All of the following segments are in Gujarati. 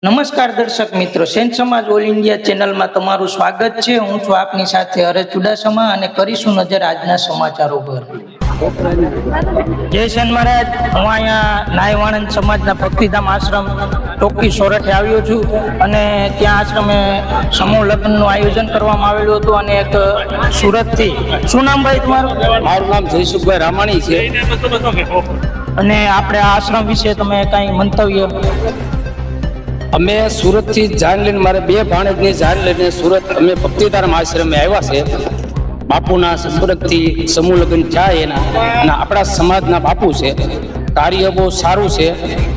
નમસ્કાર દર્શક મિત્રો, સેન્ટ સમાજ ઓલ ઇન્ડિયા ચેનલમાં તમારું સ્વાગત છે। હું છું આપની સાથે હરેશ ચુડાસમા અને કરીશું નજર આજના સમાચારો પર। જય સેન મહારાજ, હું અહીંયા નાય વાણંદ સમાજના ભક્તિધામ આશ્રમ ટોકી સોરઠે આવ્યો છું અને ત્યાં આશ્રમે સમૂહ લગ્નનું આયોજન કરવામાં આવેલું હતું અને એક સુરતથી, શું નામ ભાઈ તમારું? મારું નામ જયસુખભાઈ રામાણી છે। અને આપણે આ આશ્રમ વિશે તમે કાંઈ મંતવ્ય? અમે સુરતથી જાન લઈને, મારે બે ભાણેજની જાન લઈને સુરત અમે ભક્તિધામ આશ્રમે આવ્યા છે। બાપુના સુરતથી સમૂહ લગ્ન જાય એના, અને આપણા સમાજના બાપુ છે। કાર્ય બહુ સારું છે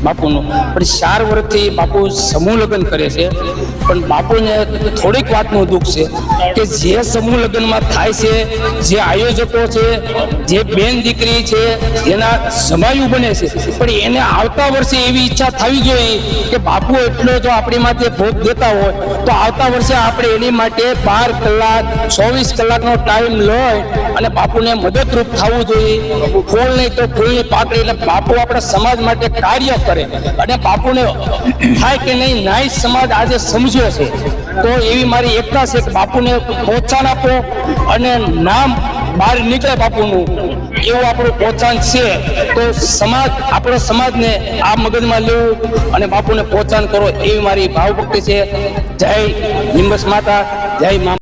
બાપુનું, પણ 4 વર્ષથી બાપુ સમૂહ લગ્ન કરે છે। પણ બાપુને થોડીક વાતનું દુઃખ છે કે જે સમૂહ લગ્નમાં થાય છે, જે આયોજકો છે, જે બેન દીકરી છે, જેના જમાયું બને છે, પણ એને આવતા વર્ષે એવી ઈચ્છા થવી જોઈએ કે બાપુ એટલો જો આપણી માટે ભોગ દેતા હોય તો આવતા વર્ષે આપણે એની માટે 12 કલાક 24 કલાકનો ટાઈમ લઈ અને બાપુને મદદરૂપ થવું જોઈએ। ફૂલ નહીં તો ફૂલની પાકડી, એટલે બાપુ આપણા સમાજ માટે કાર્ય કરે અને બાપુને થાય કે નહીં, નાય સમાજ આજે સમજ્યો છે। તો એવી મારી એકતા છે કે બાપુને પ્રોત્સાહન આપો અને નામ બહાર નીકળે બાપુનું, એવું આપણું પ્રોત્સાહન છે। તો સમાજ, આપણો સમાજને આ મગજમાં લેવું અને બાપુને પ્રોત્સાહન કરો, એવી મારી ભાવભક્તિ છે। જય નિમ્બસ માતા, જય મા।